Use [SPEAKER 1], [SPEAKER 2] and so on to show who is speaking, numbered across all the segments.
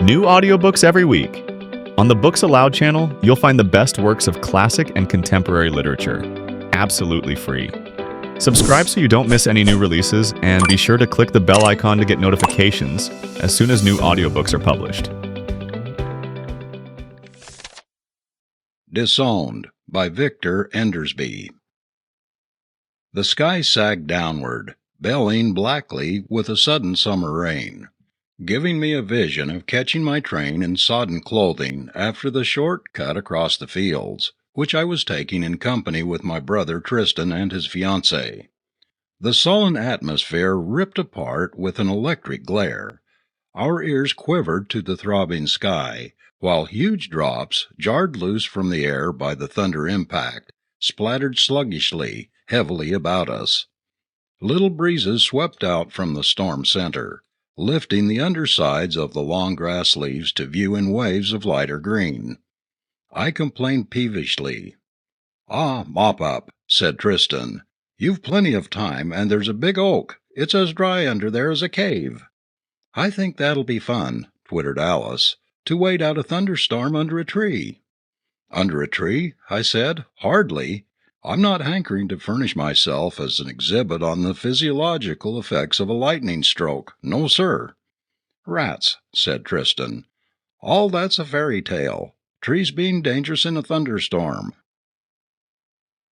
[SPEAKER 1] New audiobooks every week. On the Books Aloud channel, you'll find the best works of classic and contemporary literature, absolutely free. Subscribe so you don't miss any new releases, and be sure to click the bell icon to get notifications as soon as new audiobooks are published.
[SPEAKER 2] Disowned by Victor Endersby. The sky sagged downward, bellying blackly with a sudden summer rain, giving me a vision of catching my train in sodden clothing after the short cut across the fields, which I was taking in company with my brother Tristan and his fiancée. The sullen atmosphere ripped apart with an electric glare. Our ears quivered to the throbbing sky, while huge drops, jarred loose from the air by the thunder impact, splattered sluggishly, heavily about us. Little breezes swept out from the storm center, lifting the undersides of the long grass leaves to view in waves of lighter green. I complained peevishly. "Ah, mop up," said Tristan. "You've plenty of time, and there's a big oak. It's as dry under there as a cave." "I think that'll be fun," twittered Alice, "to wait out a thunderstorm under a tree." "Under a tree?" I said. "Hardly. I'm not hankering to furnish myself as an exhibit on the physiological effects of a lightning stroke. No, sir." "Rats," said Tristan. "All that's a fairy tale. Trees being dangerous in a thunderstorm."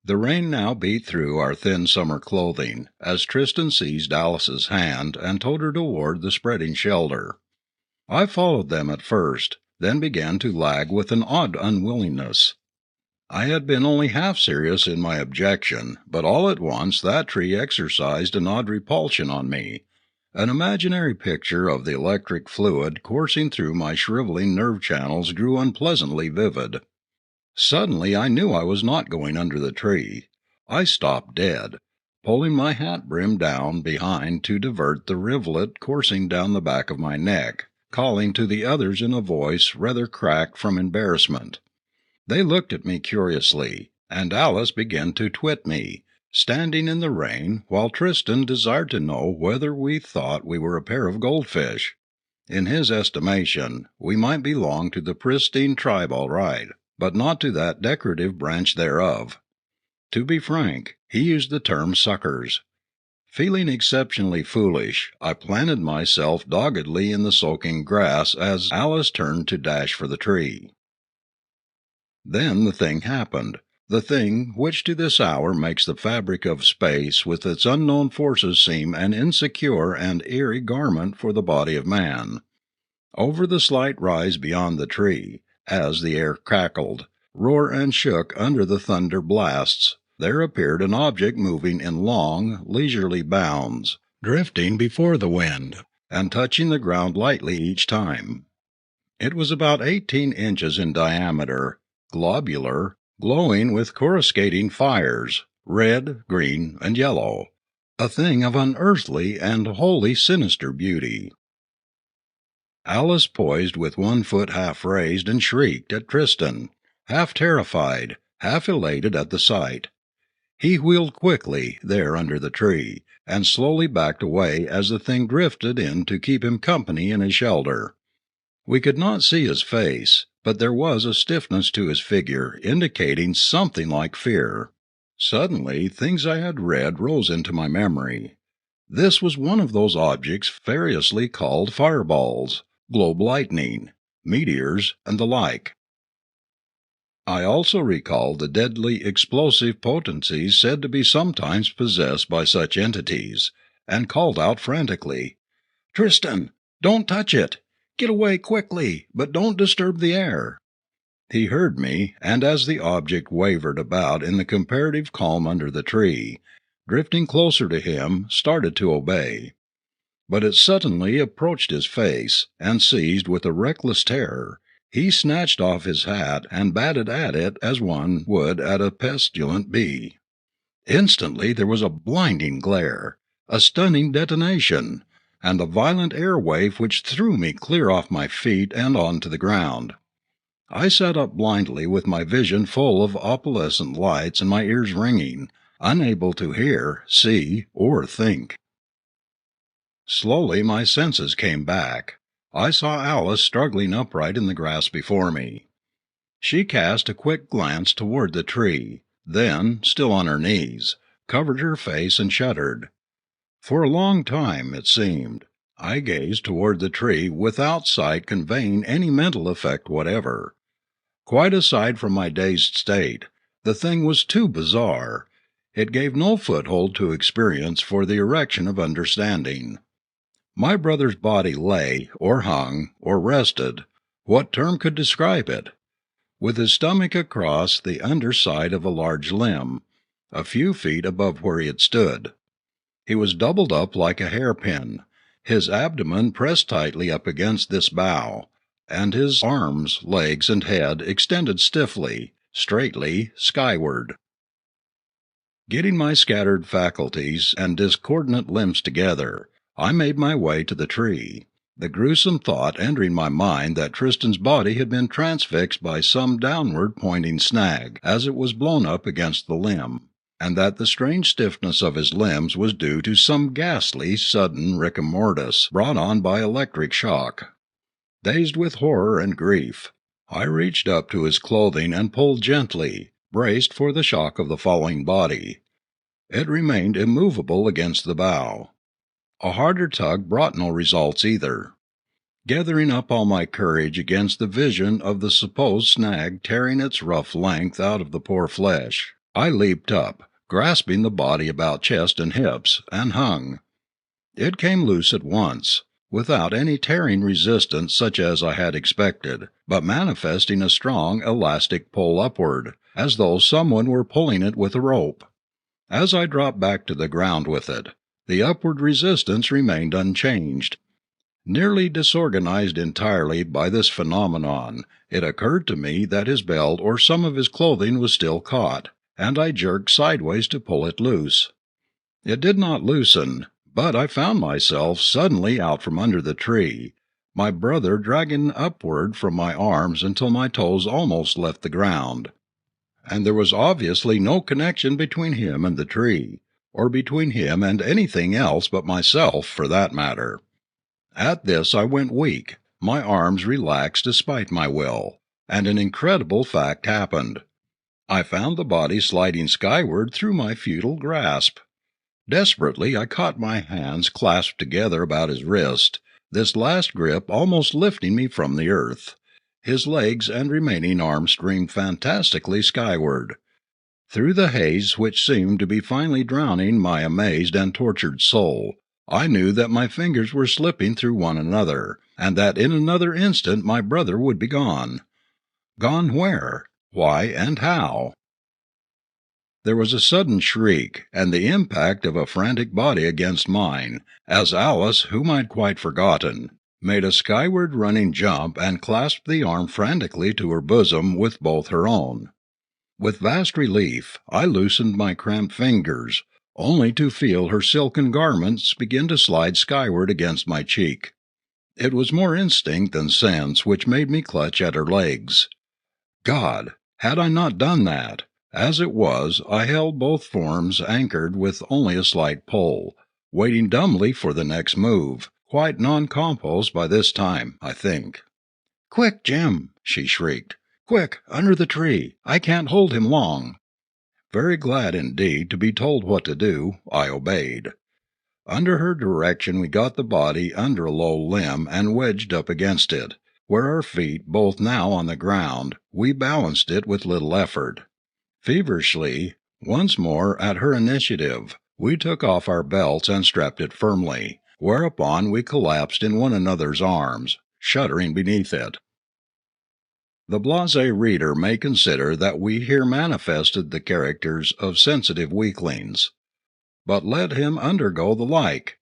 [SPEAKER 2] The rain now beat through our thin summer clothing, as Tristan seized Alice's hand and towed her toward the spreading shelter. I followed them at first, then began to lag with an odd unwillingness. I had been only half serious in my objection, but all at once that tree exercised an odd repulsion on me. An imaginary picture of the electric fluid coursing through my shriveling nerve channels grew unpleasantly vivid. Suddenly I knew I was not going under the tree. I stopped dead, pulling my hat brim down behind to divert the rivulet coursing down the back of my neck, calling to the others in a voice rather cracked from embarrassment. They looked at me curiously, and Alice began to twit me, standing in the rain, while Tristan desired to know whether we thought we were a pair of goldfish. In his estimation, we might belong to the pristine tribe all right, but not to that decorative branch thereof. To be frank, he used the term suckers. Feeling exceptionally foolish, I planted myself doggedly in the soaking grass as Alice turned to dash for the tree. Then the thing happened, the thing which to this hour makes the fabric of space with its unknown forces seem an insecure and eerie garment for the body of man. Over the slight rise beyond the tree, as the air crackled, roared and shook under the thunder blasts, there appeared an object moving in long, leisurely bounds, drifting before the wind, and touching the ground lightly each time. It was about 18 inches in diameter, globular, glowing with coruscating fires, red, green, and yellow, a thing of unearthly and wholly sinister beauty. Alice poised with one foot half raised and shrieked at Tristan, half terrified, half elated at the sight. He wheeled quickly there under the tree, and slowly backed away as the thing drifted in to keep him company in his shelter. We could not see his face, but there was a stiffness to his figure indicating something like fear. Suddenly things I had read rose into my memory. This was one of those objects variously called fireballs, globe lightning, meteors, and the like. I also recalled the deadly explosive potencies said to be sometimes possessed by such entities, and called out frantically, "Tristan, don't touch it! Get away quickly, but don't disturb the air." He heard me, and as the object wavered about in the comparative calm under the tree, drifting closer to him, started to obey. But it suddenly approached his face, and seized with a reckless terror, he snatched off his hat and batted at it as one would at a pestilent bee. Instantly there was a blinding glare, a stunning detonation, and a violent air wave which threw me clear off my feet and on to the ground. I sat up blindly with my vision full of opalescent lights and my ears ringing, unable to hear, see, or think. Slowly my senses came back. I saw Alice struggling upright in the grass before me. She cast a quick glance toward the tree, then, still on her knees, covered her face and shuddered. For a long time, it seemed, I gazed toward the tree without sight conveying any mental effect whatever. Quite aside from my dazed state, the thing was too bizarre. It gave no foothold to experience for the erection of understanding. My brother's body lay, or hung, or rested. What term could describe it? With his stomach across the underside of a large limb, a few feet above where he had stood. He was doubled up like a hairpin, his abdomen pressed tightly up against this bough, and his arms, legs, and head extended stiffly, straightly, skyward. Getting my scattered faculties and discordant limbs together, I made my way to the tree, the gruesome thought entering my mind that Tristan's body had been transfixed by some downward-pointing snag as it was blown up against the limb, and that the strange stiffness of his limbs was due to some ghastly, sudden rigor mortis brought on by electric shock. Dazed with horror and grief, I reached up to his clothing and pulled gently, braced for the shock of the falling body. It remained immovable against the bough. A harder tug brought no results either. Gathering up all my courage against the vision of the supposed snag tearing its rough length out of the poor flesh, I leaped up, grasping the body about chest and hips, and hung. It came loose at once, without any tearing resistance such as I had expected, but manifesting a strong elastic pull upward, as though someone were pulling it with a rope. As I dropped back to the ground with it, the upward resistance remained unchanged. Nearly disorganized entirely by this phenomenon, it occurred to me that his belt or some of his clothing was still caught, and I jerked sideways to pull it loose. It did not loosen, but I found myself suddenly out from under the tree, my brother dragging upward from my arms until my toes almost left the ground. And there was obviously no connection between him and the tree, or between him and anything else but myself, for that matter. At this I went weak, my arms relaxed despite my will, and an incredible fact happened. I found the body sliding skyward through my futile grasp. Desperately I caught my hands clasped together about his wrist, this last grip almost lifting me from the earth. His legs and remaining arms streamed fantastically skyward. Through the haze which seemed to be finally drowning my amazed and tortured soul, I knew that my fingers were slipping through one another, and that in another instant my brother would be gone. Gone where? Why and how? There was a sudden shriek, and the impact of a frantic body against mine, as Alice, whom I'd quite forgotten, made a skyward running jump and clasped the arm frantically to her bosom with both her own. With vast relief, I loosened my cramped fingers, only to feel her silken garments begin to slide skyward against my cheek. It was more instinct than sense which made me clutch at her legs. God! Had I not done that? As it was, I held both forms anchored with only a slight pull, waiting dumbly for the next move, quite non-composed by this time, I think. "Quick, Jim!" she shrieked. "Quick, under the tree! I can't hold him long!" Very glad indeed to be told what to do, I obeyed. Under her direction we got the body under a low limb and wedged up against it, where our feet both now on the ground, we balanced it with little effort. Feverishly, once more at her initiative, we took off our belts and strapped it firmly, whereupon we collapsed in one another's arms, shuddering beneath it. The blasé reader may consider that we here manifested the characters of sensitive weaklings. But let him undergo the like.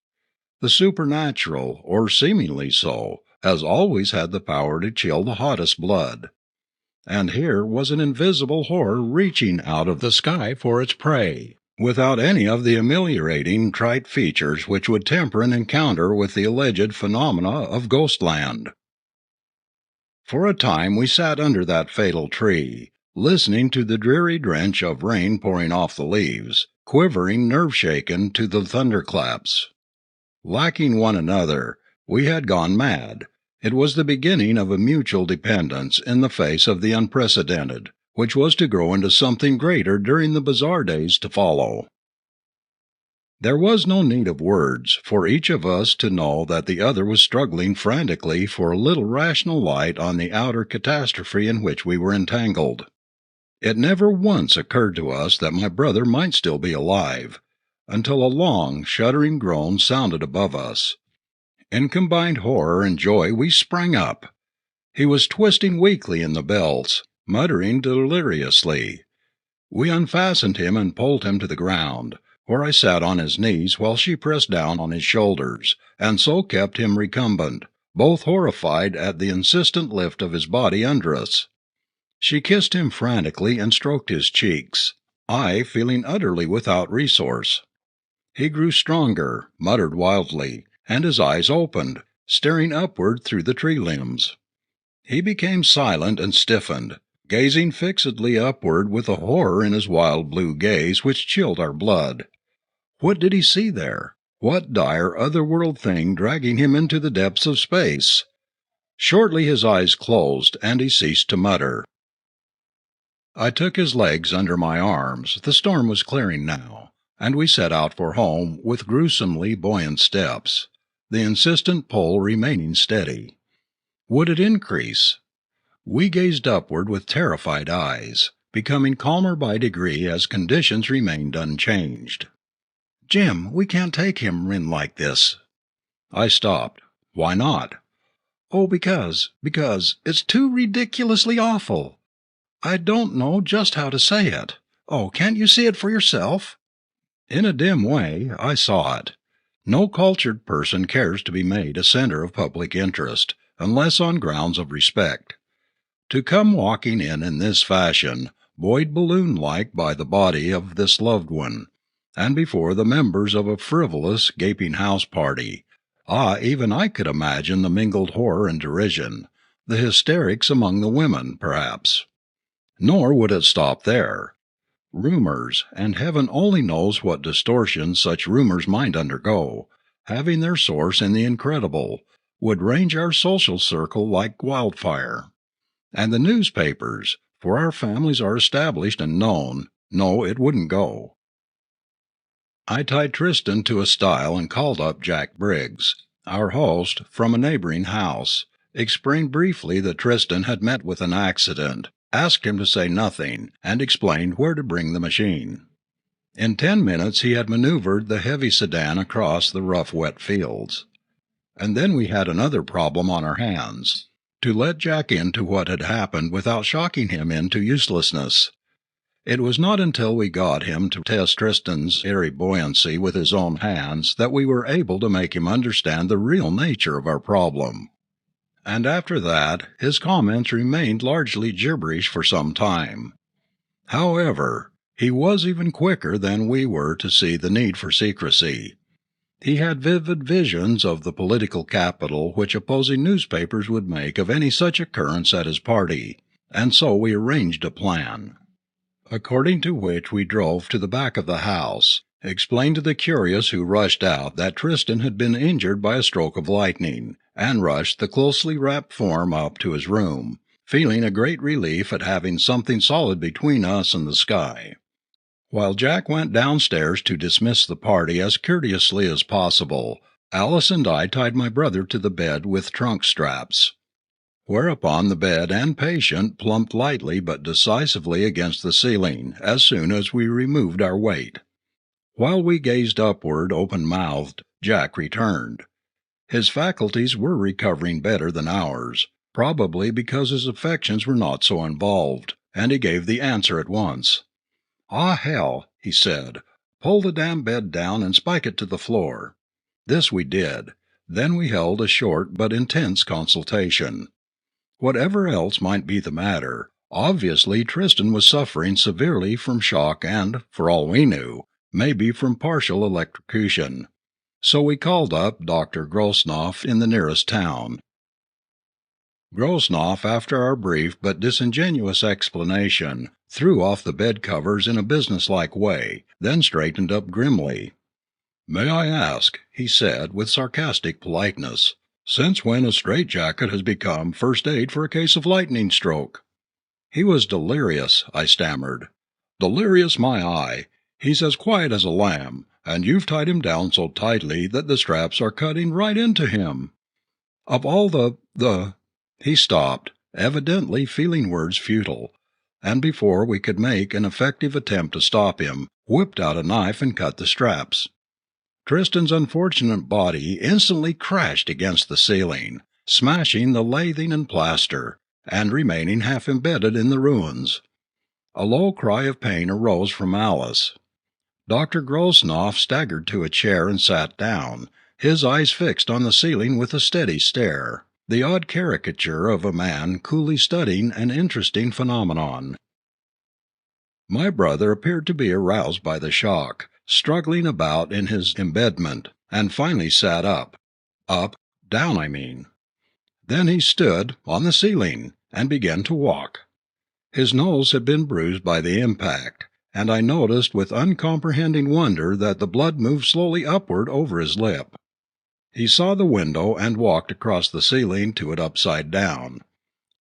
[SPEAKER 2] The supernatural, or seemingly so, has always had the power to chill the hottest blood. And here was an invisible horror reaching out of the sky for its prey, without any of the ameliorating trite features which would temper an encounter with the alleged phenomena of Ghostland. For a time we sat under that fatal tree, listening to the dreary drench of rain pouring off the leaves, quivering nerve-shaken to the thunderclaps. Lacking one another, we had gone mad. It was the beginning of a mutual dependence in the face of the unprecedented, which was to grow into something greater during the bizarre days to follow. There was no need of words for each of us to know that the other was struggling frantically for a little rational light on the outer catastrophe in which we were entangled. It never once occurred to us that my brother might still be alive, until a long, shuddering groan sounded above us. In combined horror and joy we sprang up. He was twisting weakly in the belts, muttering deliriously. We unfastened him and pulled him to the ground, where I sat on his knees while she pressed down on his shoulders, and so kept him recumbent, both horrified at the insistent lift of his body under us. She kissed him frantically and stroked his cheeks, I feeling utterly without resource. He grew stronger, muttered wildly, and his eyes opened, staring upward through the tree limbs. He became silent and stiffened, gazing fixedly upward with a horror in his wild blue gaze which chilled our blood. What did he see there? What dire otherworld thing dragging him into the depths of space? Shortly his eyes closed, and he ceased to mutter. I took his legs under my arms. The storm was clearing now, and we set out for home with gruesomely buoyant steps, the insistent pull remaining steady. Would it increase? We gazed upward with terrified eyes, becoming calmer by degree as conditions remained unchanged. "Jim, we can't take him in like this." I stopped. "Why not?" "Oh, because it's too ridiculously awful. I don't know just how to say it. Oh, can't you see it for yourself?" In a dim way, I saw it. No cultured person cares to be made a centre of public interest, unless on grounds of respect. To come walking in this fashion, buoyed balloon-like by the body of this loved one, and before the members of a frivolous, gaping house party, even I could imagine the mingled horror and derision, the hysterics among the women, perhaps. Nor would it stop there. Rumours, and heaven only knows what distortions such rumours might undergo, having their source in the incredible, would range our social circle like wildfire. And the newspapers, for our families are established and known, no, it wouldn't go. I tied Tristan to a stile and called up Jack Briggs, our host, from a neighbouring house, explained briefly that Tristan had met with an accident, asked him to say nothing, and explained where to bring the machine. In 10 minutes he had manoeuvred the heavy sedan across the rough wet fields. And then we had another problem on our hands, to let Jack into what had happened without shocking him into uselessness. It was not until we got him to test Tristan's airy buoyancy with his own hands that we were able to make him understand the real nature of our problem. And after that, his comments remained largely gibberish for some time. However, he was even quicker than we were to see the need for secrecy. He had vivid visions of the political capital which opposing newspapers would make of any such occurrence at his party, and so we arranged a plan, according to which we drove to the back of the house, explained to the curious who rushed out that Tristan had been injured by a stroke of lightning, and rushed the closely wrapped form up to his room, feeling a great relief at having something solid between us and the sky. While Jack went downstairs to dismiss the party as courteously as possible, Alice and I tied my brother to the bed with trunk straps, whereupon the bed and patient plumped lightly but decisively against the ceiling as soon as we removed our weight. While we gazed upward open-mouthed, Jack returned. His faculties were recovering better than ours, probably because his affections were not so involved, and he gave the answer at once. "Ah, hell," he said, "pull the damn bed down and spike it to the floor." This we did. Then we held a short but intense consultation. Whatever else might be the matter, obviously Tristan was suffering severely from shock and, for all we knew, maybe from partial electrocution. So we called up Dr. Grosnoff in the nearest town. Grosnoff, after our brief but disingenuous explanation, threw off the bed covers in a businesslike way, then straightened up grimly. "May I ask," he said with sarcastic politeness, "since when a straitjacket has become first aid for a case of lightning stroke?" "He was delirious," I stammered. "Delirious, my eye! He's as quiet as a lamb, and you've tied him down so tightly that the straps are cutting right into him. Of all the—" He stopped, evidently feeling words futile, and before we could make an effective attempt to stop him, whipped out a knife and cut the straps. Tristan's unfortunate body instantly crashed against the ceiling, smashing the lathing and plaster, and remaining half embedded in the ruins. A low cry of pain arose from Alice. Dr. Grosnoff staggered to a chair and sat down, his eyes fixed on the ceiling with a steady stare, the odd caricature of a man coolly studying an interesting phenomenon. My brother appeared to be aroused by the shock, struggling about in his embedment, and finally sat up. Up, down, I mean. Then he stood, on the ceiling, and began to walk. His nose had been bruised by the impact, and I noticed with uncomprehending wonder that the blood moved slowly upward over his lip. He saw the window and walked across the ceiling to it upside down.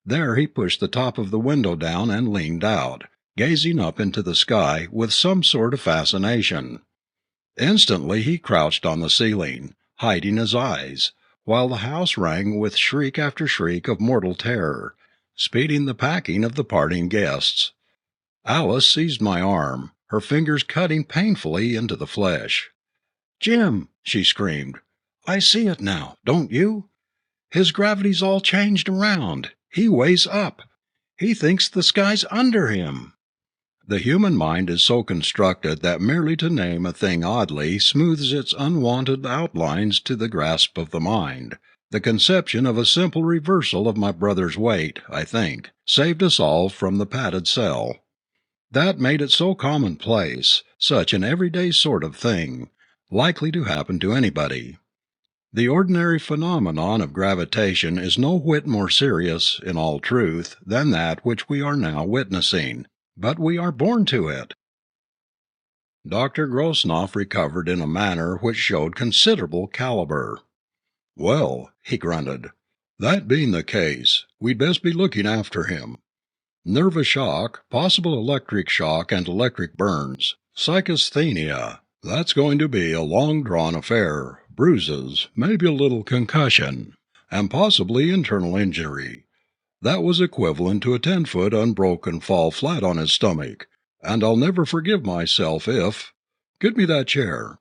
[SPEAKER 2] There he pushed the top of the window down and leaned out, gazing up into the sky with some sort of fascination. Instantly he crouched on the ceiling, hiding his eyes, while the house rang with shriek after shriek of mortal terror, speeding the packing of the parting guests. Alice seized my arm, her fingers cutting painfully into the flesh. "Jim," she screamed, "I see it now, don't you? His gravity's all changed around. He weighs up. He thinks the sky's under him." The human mind is so constructed that merely to name a thing oddly smooths its unwonted outlines to the grasp of the mind. The conception of a simple reversal of my brother's weight, I think, saved us all from the padded cell. That made it so commonplace, such an everyday sort of thing, likely to happen to anybody. The ordinary phenomenon of gravitation is no whit more serious, in all truth, than that which we are now witnessing, but we are born to it. Dr. Grosnoff recovered in a manner which showed considerable caliber. "Well," he grunted, "that being the case, we'd best be looking after him. Nervous shock, possible electric shock and electric burns, psychasthenia. That's going to be a long-drawn affair. Bruises, maybe a little concussion, and possibly internal injury. That was equivalent to a 10-foot unbroken fall flat on his stomach, and I'll never forgive myself if— Get me that chair."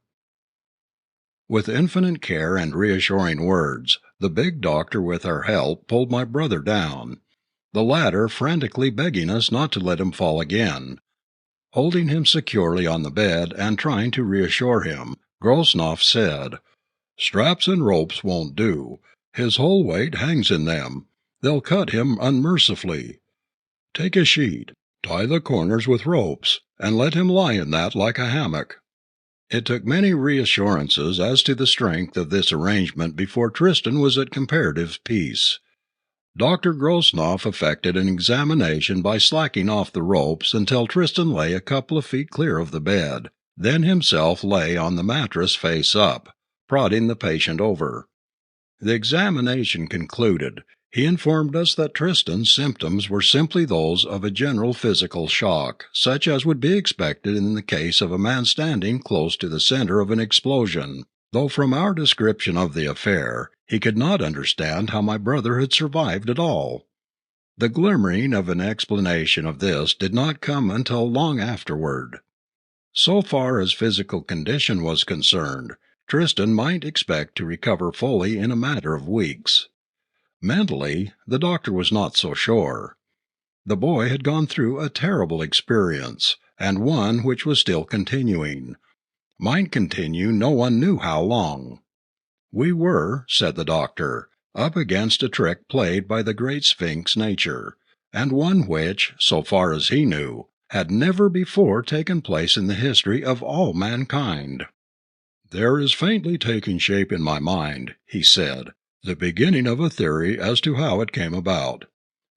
[SPEAKER 2] With infinite care and reassuring words, the big doctor with our help pulled my brother down, the latter frantically begging us not to let him fall again. Holding him securely on the bed and trying to reassure him, Grosnoff said, "Straps and ropes won't do. His whole weight hangs in them. They'll cut him unmercifully. Take a sheet, tie the corners with ropes, and let him lie in that like a hammock." It took many reassurances as to the strength of this arrangement before Tristan was at comparative peace. Dr. Grosnoff effected an examination by slacking off the ropes until Tristan lay a couple of feet clear of the bed, then himself lay on the mattress face up, prodding the patient over. The examination concluded, he informed us that Tristan's symptoms were simply those of a general physical shock, such as would be expected in the case of a man standing close to the center of an explosion, though from our description of the affair, he could not understand how my brother had survived at all. The glimmering of an explanation of this did not come until long afterward. So far as physical condition was concerned, Tristan might expect to recover fully in a matter of weeks. Mentally, the doctor was not so sure. The boy had gone through a terrible experience, and one which was still continuing. Might continue no one knew how long. We were, said the doctor, up against a trick played by the great Sphinx nature, and one which, so far as he knew, had never before taken place in the history of all mankind. "There is faintly taking shape in my mind," he said, "the beginning of a theory as to how it came about.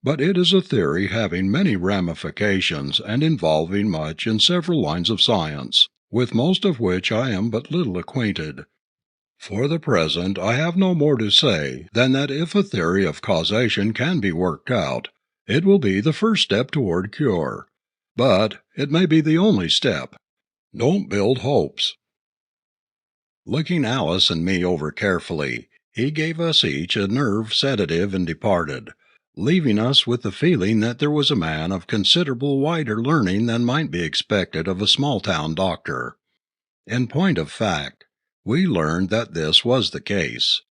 [SPEAKER 2] But it is a theory having many ramifications and involving much in several lines of science. with most of which I am but little acquainted. For the present, I have no more to say than that if a theory of causation can be worked out, it will be the first step toward cure. But it may be the only step. Don't build hopes. Looking Alice and me over carefully, he gave us each a nerve sedative and departed, leaving us with the feeling that there was a man of considerable wider learning than might be expected of a small-town doctor. In point of fact, we learned that this was the case.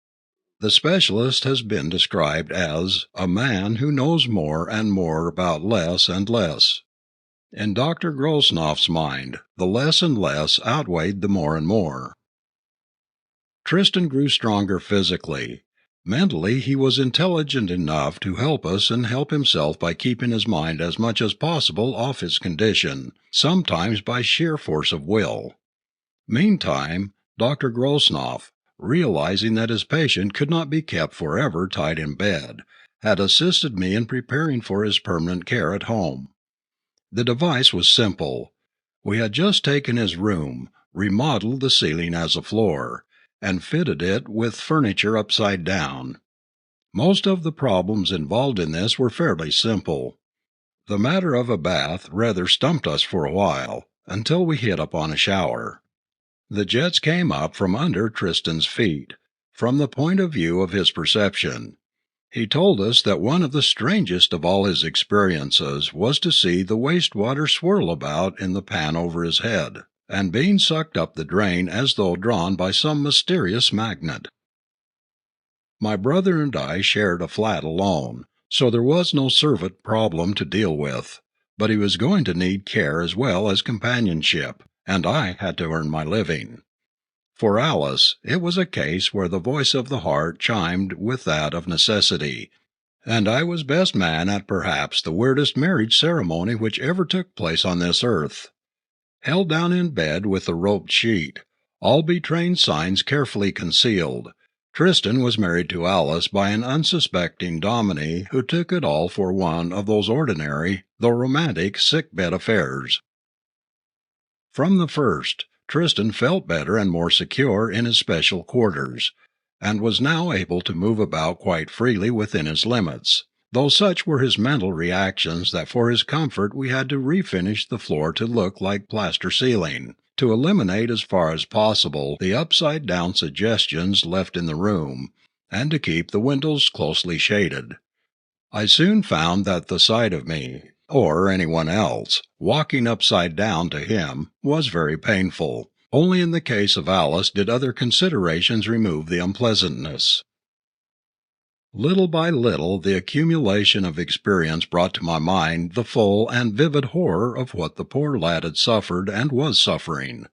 [SPEAKER 2] The specialist has been described as a man who knows more and more about less and less. In Dr. Grosnoff's mind, the less and less outweighed the more and more. Tristan grew stronger physically. Mentally, he was intelligent enough to help us and help himself by keeping his mind as much as possible off his condition, sometimes by sheer force of will. Meantime, Dr. Grosnoff, realizing that his patient could not be kept forever tied in bed, had assisted me in preparing for his permanent care at home. The device was simple. We had just taken his room, remodeled the ceiling as a floor, and fitted it with furniture upside down. Most of the problems involved in this were fairly simple. The matter of a bath rather stumped us for a while, until we hit upon a shower. The jets came up from under Tristan's feet, from the point of view of his perception. He told us that one of the strangest of all his experiences was to see the wastewater swirl about in the pan over his head, and being sucked up the drain as though drawn by some mysterious magnet. My brother and I shared a flat alone, so there was no servant problem to deal with, but he was going to need care as well as companionship, and I had to earn my living. For Alice, it was a case where the voice of the heart chimed with that of necessity, and I was best man at perhaps the weirdest marriage ceremony which ever took place on this earth. Held down in bed with a roped sheet, all betraying signs carefully concealed, Tristan was married to Alice by an unsuspecting dominie who took it all for one of those ordinary, though romantic, sick-bed affairs. From the first, Tristan felt better and more secure in his special quarters, and was now able to move about quite freely within his limits, though such were his mental reactions that for his comfort we had to refinish the floor to look like plaster ceiling, to eliminate as far as possible the upside-down suggestions left in the room, and to keep the windows closely shaded. I soon found that the sight of me, or anyone else, walking upside down to him, was very painful. Only in the case of Alice did other considerations remove the unpleasantness. Little by little the accumulation of experience brought to my mind the full and vivid horror of what the poor lad had suffered and was suffering.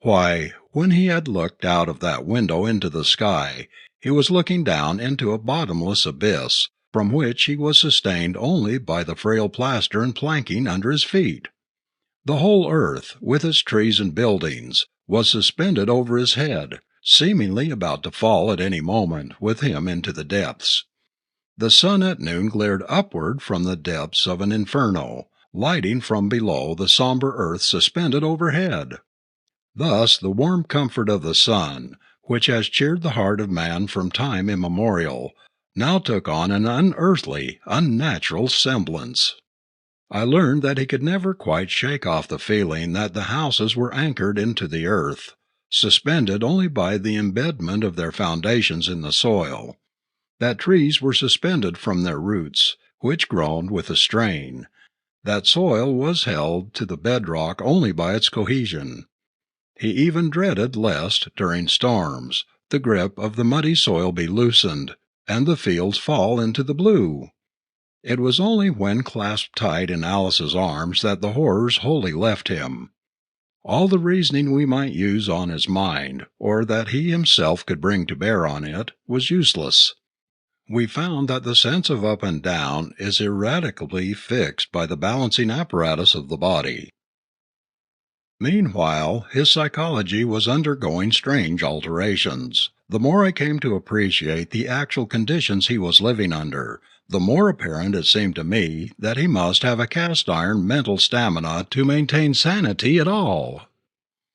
[SPEAKER 2] Why, when he had looked out of that window into the sky, he was looking down into a bottomless abyss, from which he was sustained only by the frail plaster and planking under his feet. The whole earth, with its trees and buildings, was suspended over his head, seemingly about to fall at any moment with him into the depths. The sun at noon glared upward from the depths of an inferno, lighting from below the sombre earth suspended overhead. Thus the warm comfort of the sun, which has cheered the heart of man from time immemorial, now took on an unearthly, unnatural semblance. I learned that he could never quite shake off the feeling that the houses were anchored into the earth, suspended only by the embedment of their foundations in the soil, that trees were suspended from their roots, which groaned with a strain, that soil was held to the bedrock only by its cohesion. He even dreaded lest, during storms, the grip of the muddy soil be loosened, and the fields fall into the blue. It was only when clasped tight in Alice's arms that the horrors wholly left him. All the reasoning we might use on his mind, or that he himself could bring to bear on it, was useless. We found that the sense of up and down is ineradicably fixed by the balancing apparatus of the body. Meanwhile, his psychology was undergoing strange alterations. The more I came to appreciate the actual conditions he was living under, the more apparent it seemed to me that he must have a cast-iron mental stamina to maintain sanity at all.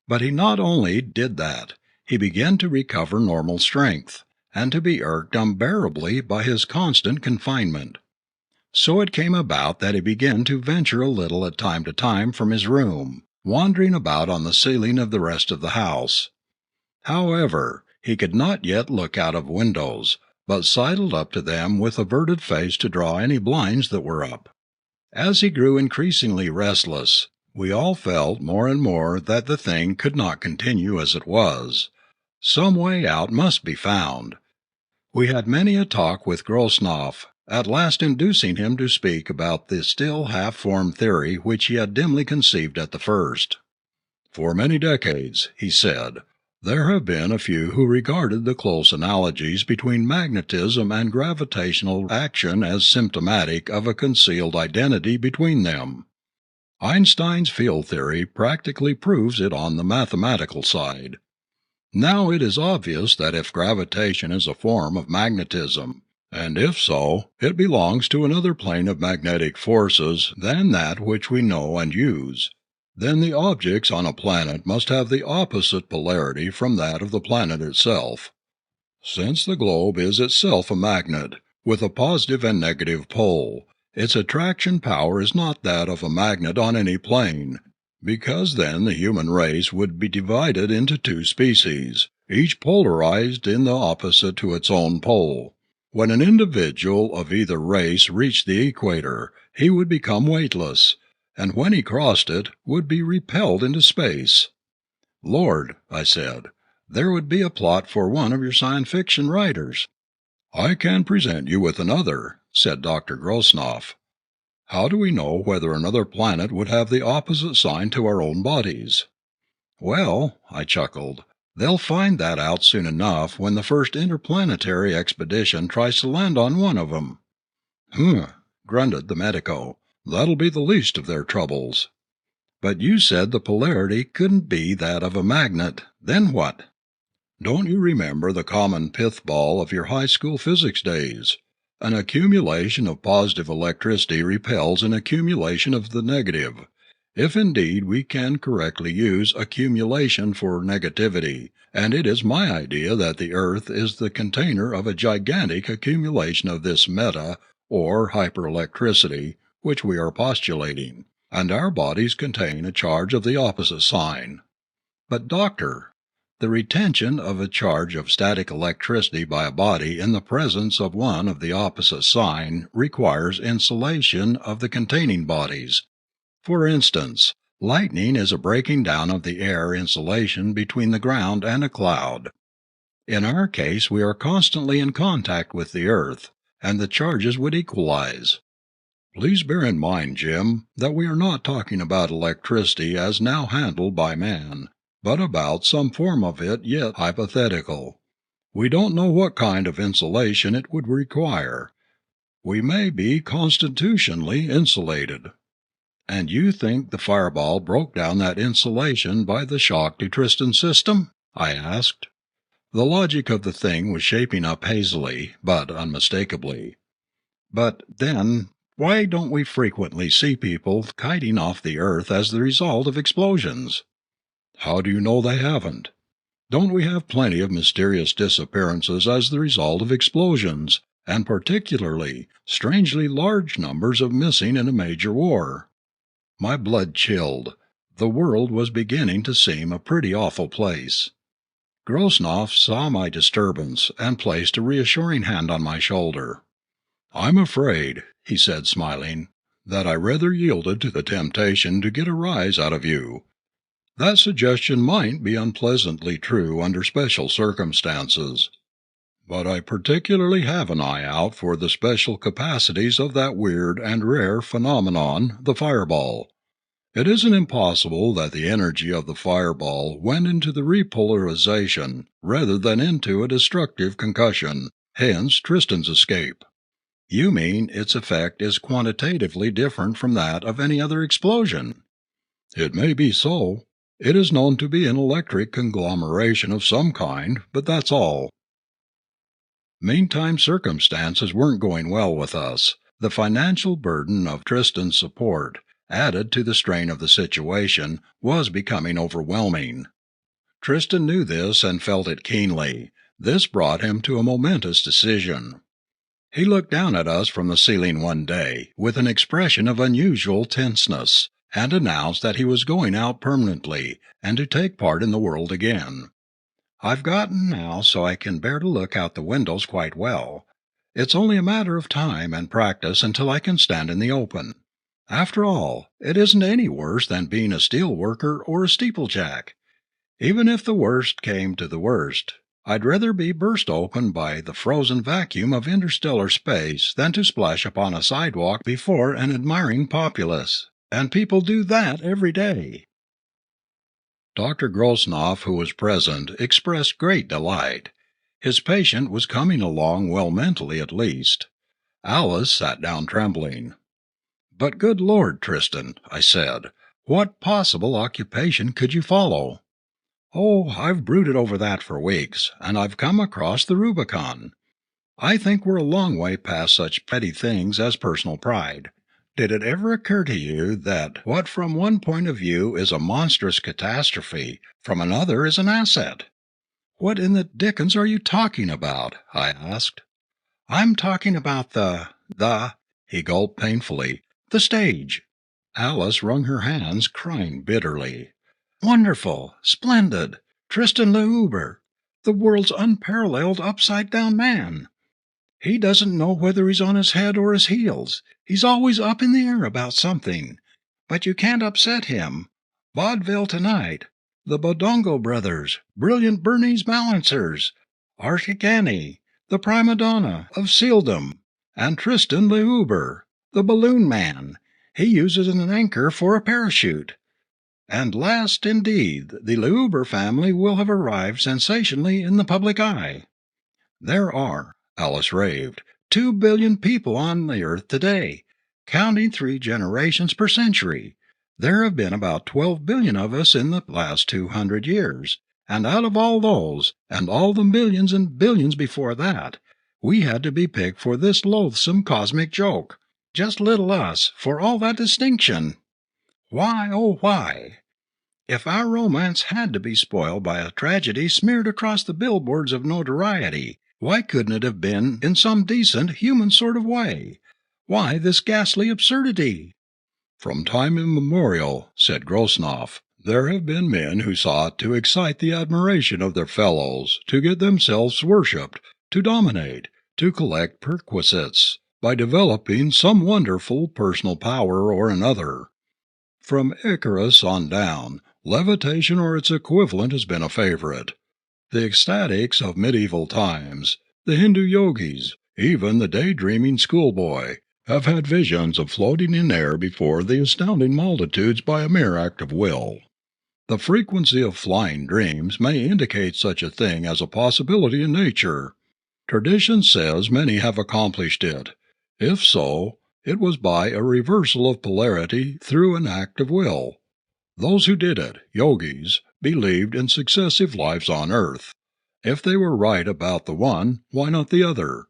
[SPEAKER 2] But he not only did that, he began to recover normal strength, and to be irked unbearably by his constant confinement. So it came about that he began to venture a little at time to time from his room, wandering about on the ceiling of the rest of the house. However, he could not yet look out of windows, but sidled up to them with averted face to draw any blinds that were up. As he grew increasingly restless, we all felt more and more that the thing could not continue as it was. Some way out must be found. We had many a talk with Grosnoff, at last inducing him to speak about the still half-formed theory which he had dimly conceived at the first. "For many decades," he said, "there have been a few who regarded the close analogies between magnetism and gravitational action as symptomatic of a concealed identity between them. Einstein's field theory practically proves it on the mathematical side. Now it is obvious that if gravitation is a form of magnetism, and if so, it belongs to another plane of magnetic forces than that which we know and use, then the objects on a planet must have the opposite polarity from that of the planet itself. Since the globe is itself a magnet, with a positive and negative pole, its attraction power is not that of a magnet on any plane, because then the human race would be divided into two species, each polarized in the opposite to its own pole. When an individual of either race reached the equator, he would become weightless, and when he crossed it, would be repelled into space." "Lord," I said, "there would be a plot for one of your science fiction writers." "I can present you with another," said Dr. Grosnoff. "How do we know whether another planet would have the opposite sign to our own bodies?" "Well," I chuckled, "they'll find that out soon enough when the first interplanetary expedition tries to land on one of 'em." "Humph," grunted the medico, "that'll be the least of their troubles." "But you said the polarity couldn't be that of a magnet. Then what?" "Don't you remember the common pith ball of your high school physics days? An accumulation of positive electricity repels an accumulation of the negative. If indeed we can correctly use accumulation for negativity, and it is my idea that the earth is the container of a gigantic accumulation of this or hyperelectricity, which we are postulating, and our bodies contain a charge of the opposite sign." "But, doctor, the retention of a charge of static electricity by a body in the presence of one of the opposite sign requires insulation of the containing bodies. For instance, lightning is a breaking down of the air insulation between the ground and a cloud. In our case we are constantly in contact with the earth, and the charges would equalize." "Please bear in mind, Jim, that we are not talking about electricity as now handled by man, but about some form of it yet hypothetical. We don't know what kind of insulation it would require. We may be constitutionally insulated." "And you think the fireball broke down that insulation by the shock to Tristan's system?" I asked. The logic of the thing was shaping up hazily, but unmistakably. "But then, why don't we frequently see people kiting off the earth as the result of explosions?" "How do you know they haven't? Don't we have plenty of mysterious disappearances as the result of explosions, and particularly strangely large numbers of missing in a major war?" My blood chilled. The world was beginning to seem a pretty awful place. Grosnoff saw my disturbance and placed a reassuring hand on my shoulder. "I'm afraid," he said, smiling, "that I rather yielded to the temptation to get a rise out of you. That suggestion might be unpleasantly true under special circumstances. But I particularly have an eye out for the special capacities of that weird and rare phenomenon, the fireball. It isn't impossible that the energy of the fireball went into the repolarization rather than into a destructive concussion, hence Tristan's escape." "You mean its effect is quantitatively different from that of any other explosion?" "It may be so. It is known to be an electric conglomeration of some kind, but that's all." Meantime circumstances weren't going well with us. The financial burden of Tristan's support, added to the strain of the situation, was becoming overwhelming. Tristan knew this and felt it keenly. This brought him to a momentous decision. He looked down at us from the ceiling one day with an expression of unusual tenseness, and announced that he was going out permanently and to take part in the world again. "I've gotten now so I can bear to look out the windows quite well. It's only a matter of time and practice until I can stand in the open. After all, it isn't any worse than being a steel worker or a steeplejack. Even if the worst came to the worst, I'd rather be burst open by the frozen vacuum of interstellar space than to splash upon a sidewalk before an admiring populace. And people do that every day." Dr. Grosnoff, who was present, expressed great delight. His patient was coming along well mentally at least. Alice sat down trembling. "But good Lord, Tristan," I said, "what possible occupation could you follow?" "Oh, I've brooded over that for weeks, and I've come across the Rubicon. I think we're a long way past such petty things as personal pride. Did it ever occur to you that what from one point of view is a monstrous catastrophe, from another is an asset?" "What in the dickens are you talking about?" I asked. "I'm talking about the," he gulped painfully, "the stage." Alice wrung her hands, crying bitterly. "Wonderful! Splendid! Tristan L'Uber, the world's unparalleled upside-down man. He doesn't know whether he's on his head or his heels. He's always up in the air about something. But you can't upset him. Vaudeville tonight. The Bodongo Brothers, brilliant Bernese Balancers. Arctic Annie, the prima donna of sealdom. And Tristan L'Uber, the balloon man. He uses an anchor for a parachute. And last, indeed, the L'Uber family will have arrived sensationally in the public eye. There are," Alice raved, 2 billion people on the earth today, counting 3 generations per century. There have been about 12 billion of us in the last 200 years, and out of all those, and all the millions and billions before that, we had to be picked for this loathsome cosmic joke. Just little us, for all that distinction. Why, oh why? If our romance had to be spoiled by a tragedy smeared across the billboards of notoriety, why couldn't it have been in some decent, human sort of way? Why this ghastly absurdity?" "From time immemorial," said Grosnoff, "there have been men who sought to excite the admiration of their fellows, to get themselves worshipped, to dominate, to collect perquisites, by developing some wonderful personal power or another. From Icarus on down, levitation or its equivalent has been a favorite. The ecstatics of medieval times, the Hindu yogis, even the daydreaming schoolboy, have had visions of floating in air before the astounding multitudes by a mere act of will. The frequency of flying dreams may indicate such a thing as a possibility in nature. Tradition says many have accomplished it. If so, it was by a reversal of polarity through an act of will. Those who did it, yogis, believed in successive lives on earth. If they were right about the one, why not the other?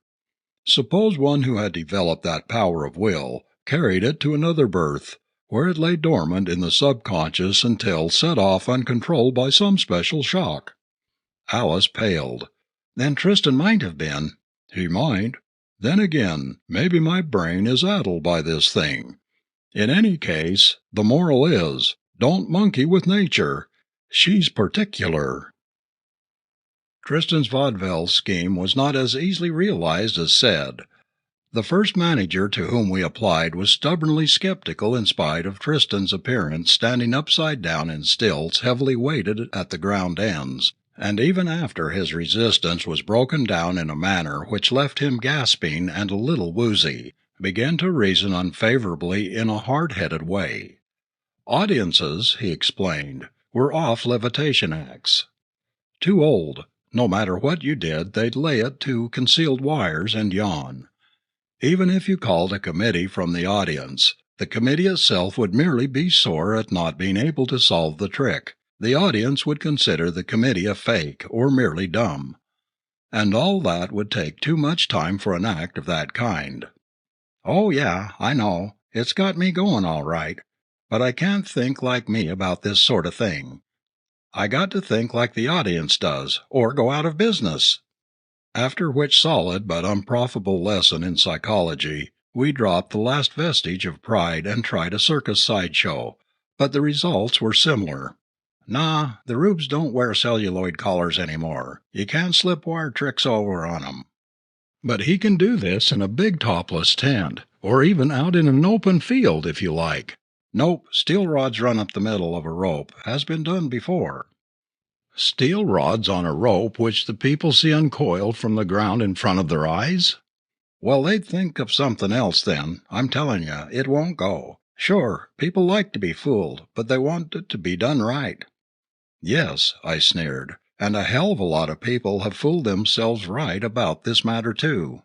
[SPEAKER 2] Suppose one who had developed that power of will carried it to another birth, where it lay dormant in the subconscious until set off uncontrolled by some special shock." Alice paled. "Then Tristan might have been—" "He might. Then again, maybe my brain is addled by this thing. In any case, the moral is, don't monkey with nature. She's particular." Tristan's vaudeville scheme was not as easily realized as said. The first manager to whom we applied was stubbornly skeptical in spite of Tristan's appearance standing upside down in stilts heavily weighted at the ground ends, and even after his resistance was broken down in a manner which left him gasping and a little woozy, began to reason unfavorably in a hard-headed way. Audiences, he explained, were off levitation acts. Too old. No matter what you did, they'd lay it to concealed wires and yawn. Even if you called a committee from the audience, the committee itself would merely be sore at not being able to solve the trick. The audience would consider the committee a fake or merely dumb. And all that would take too much time for an act of that kind. "Oh, yeah, I know. It's got me going all right. but I can't think like me about this sort of thing. I got to think like the audience does, or go out of business." After which solid but unprofitable lesson in psychology, we dropped the last vestige of pride and tried a circus sideshow, but the results were similar. "Nah, the rubes don't wear celluloid collars anymore. You can't slip wire tricks over on 'em. But he can do this in a big topless tent, or even out in an open field if you like. Nope, steel rods run up the middle of a rope has been done before." "Steel rods on a rope which the people see uncoiled from the ground in front of their eyes?" "Well, they'd think of something else then. I'm telling you, it won't go. Sure, people like to be fooled, but they want it to be done right." "Yes," I sneered, "and a hell of a lot of people have fooled themselves right about this matter too."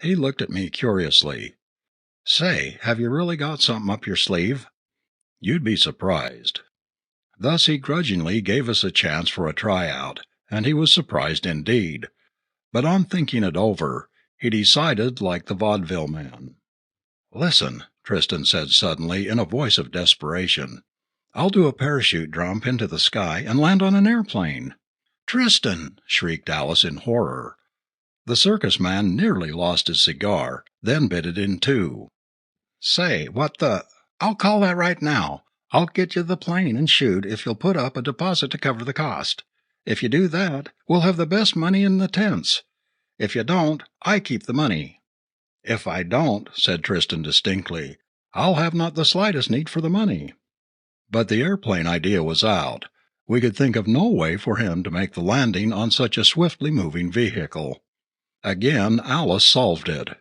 [SPEAKER 2] He looked at me curiously. "Say, have you really got something up your sleeve?" "You'd be surprised." Thus he grudgingly gave us a chance for a tryout, and he was surprised indeed. But on thinking it over, he decided like the vaudeville man. "Listen," Tristan said suddenly in a voice of desperation. "I'll do a parachute jump into the sky and land on an airplane." "Tristan!" shrieked Alice in horror. The circus man nearly lost his cigar, then bit it in two. "Say, what the— I'll call that right now. I'll get you the plane and shoot if you'll put up a deposit to cover the cost. If you do that, we'll have the best money in the tents. If you don't, I keep the money." "If I don't," said Tristan distinctly, "I'll have not the slightest need for the money." But the airplane idea was out. We could think of no way for him to make the landing on such a swiftly moving vehicle. Again Alice solved it.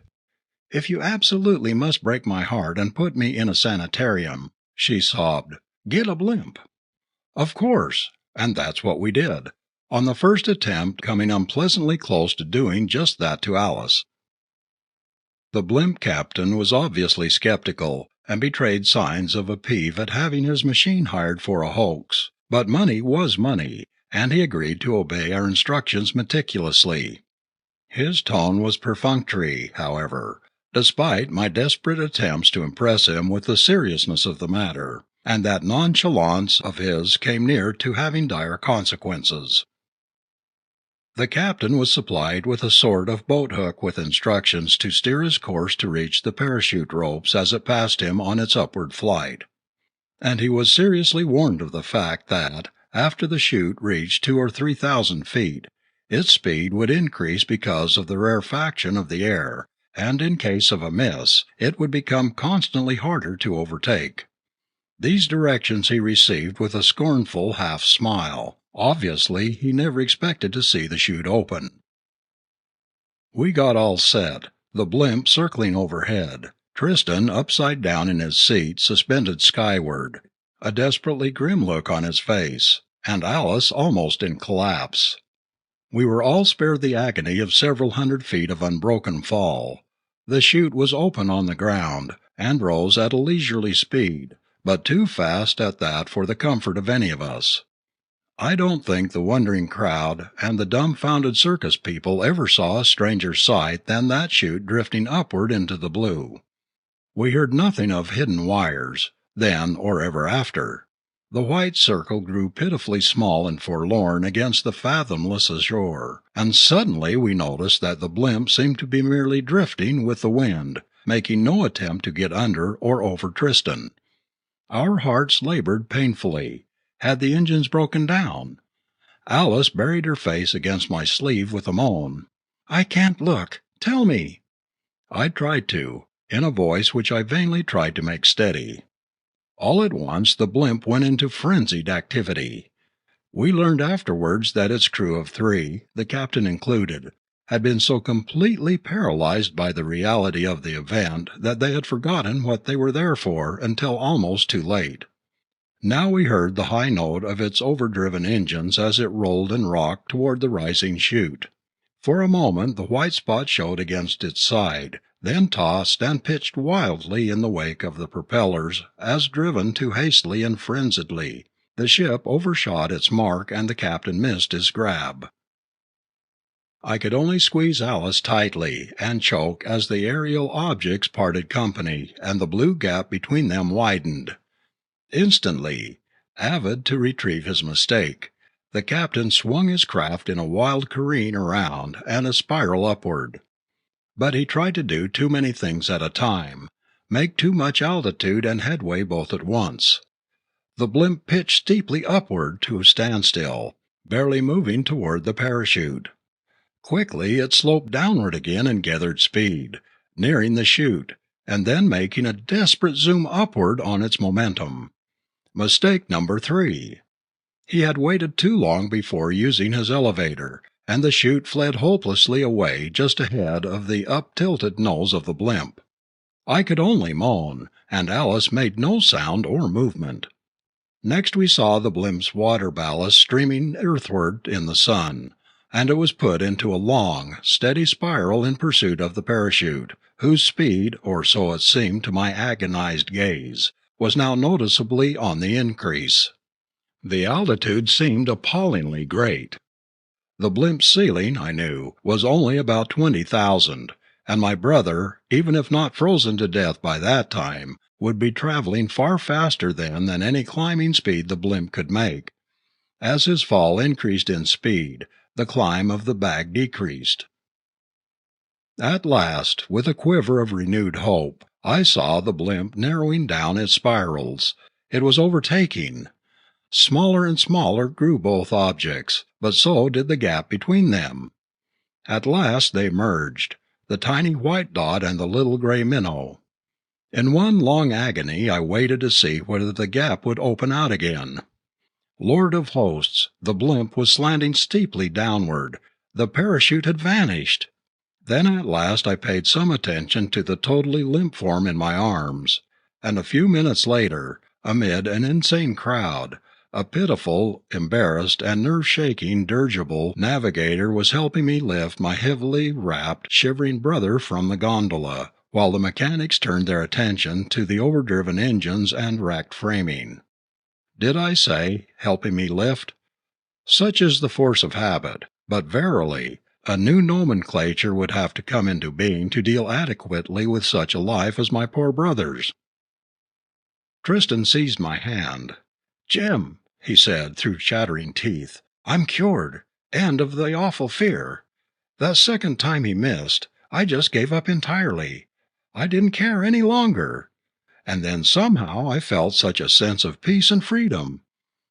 [SPEAKER 2] "If you absolutely must break my heart and put me in a sanitarium," she sobbed, "get a blimp." Of course, and that's what we did, on the first attempt coming unpleasantly close to doing just that to Alice. The blimp captain was obviously skeptical, and betrayed signs of a peeve at having his machine hired for a hoax, but money was money, and he agreed to obey our instructions meticulously. His tone was perfunctory, however, despite my desperate attempts to impress him with the seriousness of the matter, and that nonchalance of his came near to having dire consequences. The captain was supplied with a sort of boat-hook with instructions to steer his course to reach the parachute ropes as it passed him on its upward flight. And he was seriously warned of the fact that, after the chute reached 2,000 or 3,000 feet, its speed would increase because of the rarefaction of the air, and in case of a miss, it would become constantly harder to overtake. These directions he received with a scornful half-smile. Obviously, he never expected to see the chute open. We got all set, the blimp circling overhead, Tristan upside down in his seat suspended skyward, a desperately grim look on his face, and Alice almost in collapse. We were all spared the agony of several hundred feet of unbroken fall. The chute was open on the ground, and rose at a leisurely speed, but too fast at that for the comfort of any of us. I don't think the wondering crowd and the dumbfounded circus people ever saw a stranger sight than that chute drifting upward into the blue. We heard nothing of hidden wires, then or ever after. The white circle grew pitifully small and forlorn against the fathomless azure, and suddenly we noticed that the blimp seemed to be merely drifting with the wind, making no attempt to get under or over Tristan. Our hearts labored painfully. Had the engines broken down? Alice buried her face against my sleeve with a moan. "I can't look. Tell me." I tried to, in a voice which I vainly tried to make steady. All at once the blimp went into frenzied activity. We learned afterwards that its crew of 3, the captain included, had been so completely paralyzed by the reality of the event that they had forgotten what they were there for until almost too late. Now we heard the high note of its overdriven engines as it rolled and rocked toward the rising chute. For a moment the white spot showed against its side, then tossed and pitched wildly in the wake of the propellers as driven too hastily and frenziedly, the ship overshot its mark and the captain missed his grab. I could only squeeze Alice tightly and choke as the aerial objects parted company and the blue gap between them widened. Instantly, avid to retrieve his mistake, the captain swung his craft in a wild careen around and a spiral upward. But he tried to do too many things at a time, make too much altitude and headway both at once. The blimp pitched steeply upward to a standstill, barely moving toward the parachute. Quickly it sloped downward again and gathered speed, nearing the chute, and then making a desperate zoom upward on its momentum. Mistake number 3. He had waited too long before using his elevator, and the chute fled hopelessly away just ahead of the up-tilted nose of the blimp. I could only moan, and Alice made no sound or movement. Next we saw the blimp's water ballast streaming earthward in the sun, and it was put into a long, steady spiral in pursuit of the parachute, whose speed, or so it seemed to my agonized gaze, was now noticeably on the increase. The altitude seemed appallingly great. The blimp's ceiling, I knew, was only about 20,000, and my brother, even if not frozen to death by that time, would be traveling far faster then than any climbing speed the blimp could make. As his fall increased in speed, the climb of the bag decreased. At last, with a quiver of renewed hope, I saw the blimp narrowing down its spirals. It was overtaking. Smaller and smaller grew both objects, but so did the gap between them. At last they merged, the tiny white dot and the little gray minnow. In one long agony I waited to see whether the gap would open out again. Lord of hosts, the blimp was slanting steeply downward. The parachute had vanished. Then at last I paid some attention to the totally limp form in my arms, and a few minutes later, amid an insane crowd, a pitiful, embarrassed, and nerve-shaking dirigible navigator was helping me lift my heavily wrapped, shivering brother from the gondola, while the mechanics turned their attention to the overdriven engines and wrecked framing. Did I say, helping me lift? Such is the force of habit, but verily, a new nomenclature would have to come into being to deal adequately with such a life as my poor brother's. Tristan seized my hand. "Jim," he said through chattering teeth, "I'm cured, and of the awful fear. That second time he missed, I just gave up entirely. I didn't care any longer. And then somehow I felt such a sense of peace and freedom.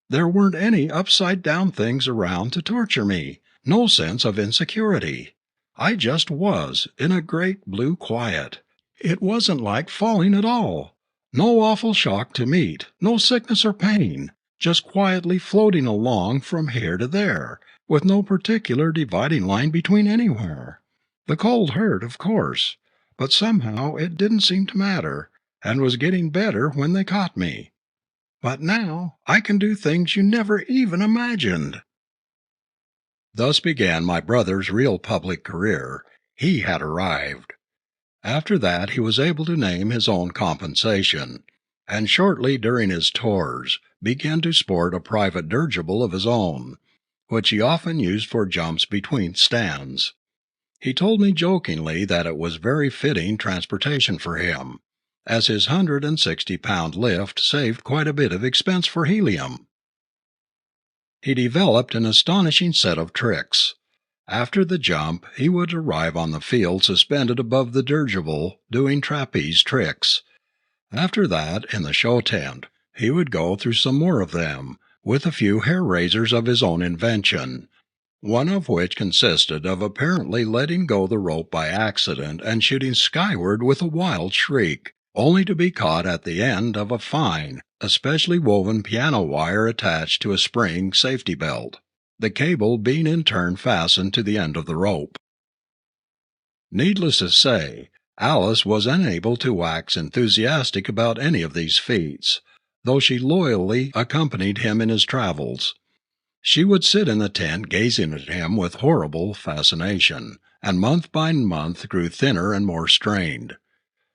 [SPEAKER 2] There weren't any upside-down things around to torture me, no sense of insecurity. I just was, in a great blue quiet. It wasn't like falling at all. No awful shock to meet, no sickness or pain, just quietly floating along from here to there, with no particular dividing line between anywhere. The cold hurt, of course, but somehow it didn't seem to matter, and was getting better when they caught me. But now I can do things you never even imagined." Thus began my brother's real public career. He had arrived. After that he was able to name his own compensation, and shortly during his tours began to sport a private dirigible of his own, which he often used for jumps between stands. He told me jokingly that it was very fitting transportation for him, as his 160-pound lift saved quite a bit of expense for helium. He developed an astonishing set of tricks. After the jump, he would arrive on the field suspended above the dirigible, doing trapeze tricks. After that, in the show tent, he would go through some more of them, with a few hair-raisers of his own invention, one of which consisted of apparently letting go the rope by accident and shooting skyward with a wild shriek, only to be caught at the end of a fine, especially woven piano wire attached to a spring safety belt, the cable being in turn fastened to the end of the rope. Needless to say, Alice was unable to wax enthusiastic about any of these feats, though she loyally accompanied him in his travels. She would sit in the tent gazing at him with horrible fascination, and month by month grew thinner and more strained.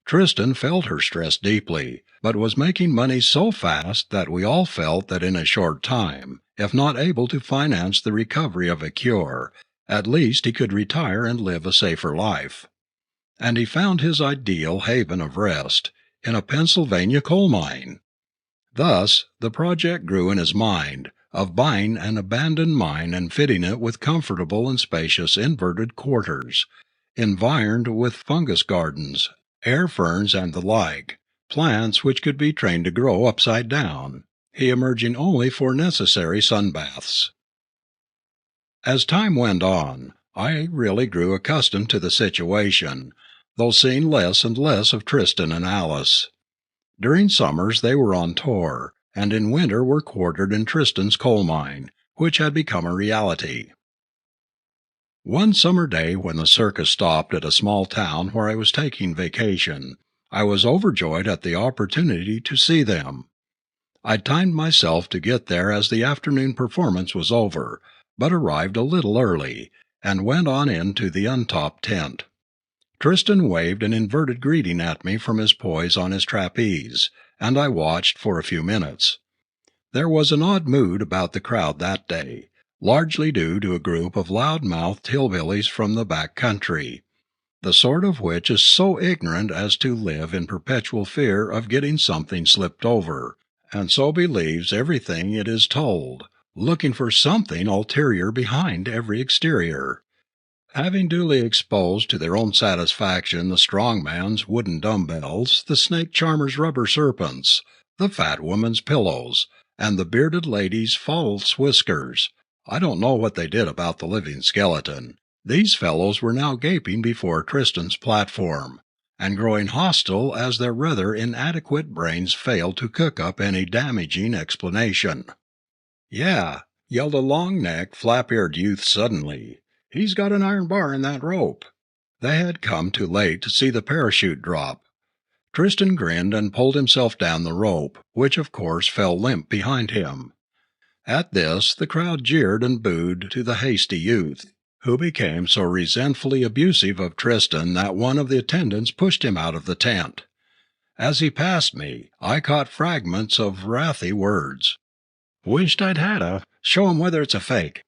[SPEAKER 2] Tristan felt her stress deeply, but was making money so fast that we all felt that in a short time, if not able to finance the recovery of a cure, at least he could retire and live a safer life. And he found his ideal haven of rest in a Pennsylvania coal mine. Thus, the project grew in his mind, of buying an abandoned mine and fitting it with comfortable and spacious inverted quarters, environed with fungus gardens, air ferns, and the like, plants which could be trained to grow upside down, he emerging only for necessary sun baths. As time went on, I really grew accustomed to the situation, though seeing less and less of Tristan and Alice. During summers they were on tour, and in winter were quartered in Tristan's coal mine, which had become a reality. One summer day when the circus stopped at a small town where I was taking vacation, I was overjoyed at the opportunity to see them. I timed myself to get there as the afternoon performance was over, but arrived a little early, and went on into the untopped tent. Tristan waved an inverted greeting at me from his poise on his trapeze, and I watched for a few minutes. There was an odd mood about the crowd that day, largely due to a group of loud-mouthed hillbillies from the back country, the sort of which is so ignorant as to live in perpetual fear of getting something slipped over, and so believes everything it is told, looking for something ulterior behind every exterior. Having duly exposed to their own satisfaction the strong man's wooden dumbbells, the snake charmer's rubber serpents, the fat woman's pillows, and the bearded lady's false whiskers, I don't know what they did about the living skeleton. These fellows were now gaping before Tristan's platform, and growing hostile as their rather inadequate brains failed to cook up any damaging explanation. "Yeah," yelled a long-necked, flap-eared youth suddenly. "He's got an iron bar in that rope." They had come too late to see the parachute drop. Tristan grinned and pulled himself down the rope, which of course fell limp behind him. At this the crowd jeered and booed to the hasty youth, who became so resentfully abusive of Tristan that one of the attendants pushed him out of the tent. As he passed me, I caught fragments of wrathy words. "Wished I'd had a. Show 'em whether it's a fake."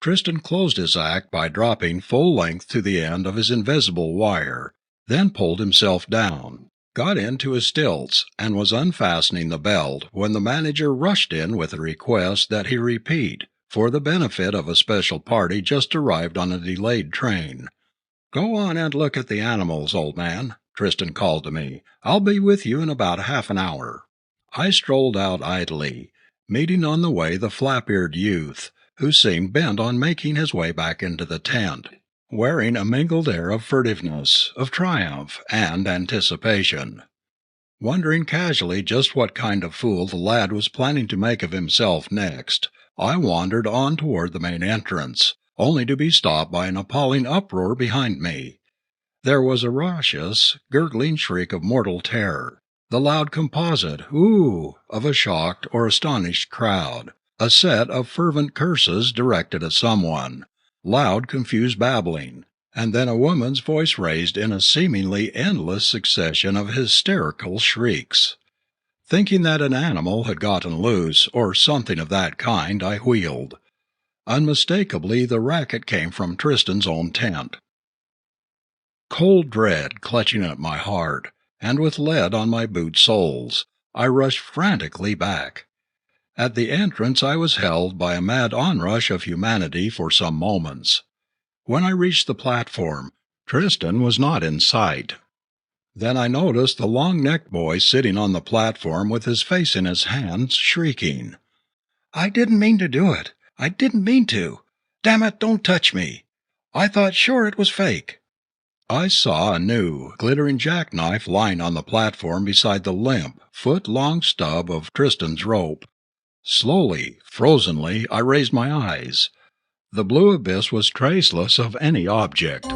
[SPEAKER 2] Tristan closed his act by dropping full length to the end of his invisible wire, then pulled himself down, got into his stilts, and was unfastening the belt when the manager rushed in with a request that he repeat, for the benefit of a special party just arrived on a delayed train. "Go on and look at the animals, old man," Tristan called to me. "I'll be with you in about half an hour." I strolled out idly, meeting on the way the flap-eared youth, who seemed bent on making his way back into the tent, wearing a mingled air of furtiveness, of triumph, and anticipation. Wondering casually just what kind of fool the lad was planning to make of himself next, I wandered on toward the main entrance, only to be stopped by an appalling uproar behind me. There was a raucous, gurgling shriek of mortal terror, the loud composite "ooh" of a shocked or astonished crowd, a set of fervent curses directed at someone, loud confused babbling, and then a woman's voice raised in a seemingly endless succession of hysterical shrieks. Thinking that an animal had gotten loose, or something of that kind, I wheeled. Unmistakably the racket came from Tristan's own tent. Cold dread clutching at my heart, and with lead on my boot soles, I rushed frantically back. At the entrance I was held by a mad onrush of humanity for some moments. When I reached the platform, Tristan was not in sight. Then I noticed the long-necked boy sitting on the platform with his face in his hands, shrieking. "I didn't mean to do it. I didn't mean to. Damn it, don't touch me. I thought sure it was fake." I saw a new, glittering jackknife lying on the platform beside the limp, foot-long stub of Tristan's rope. Slowly, frozenly, I raised my eyes. The blue abyss was traceless of any object.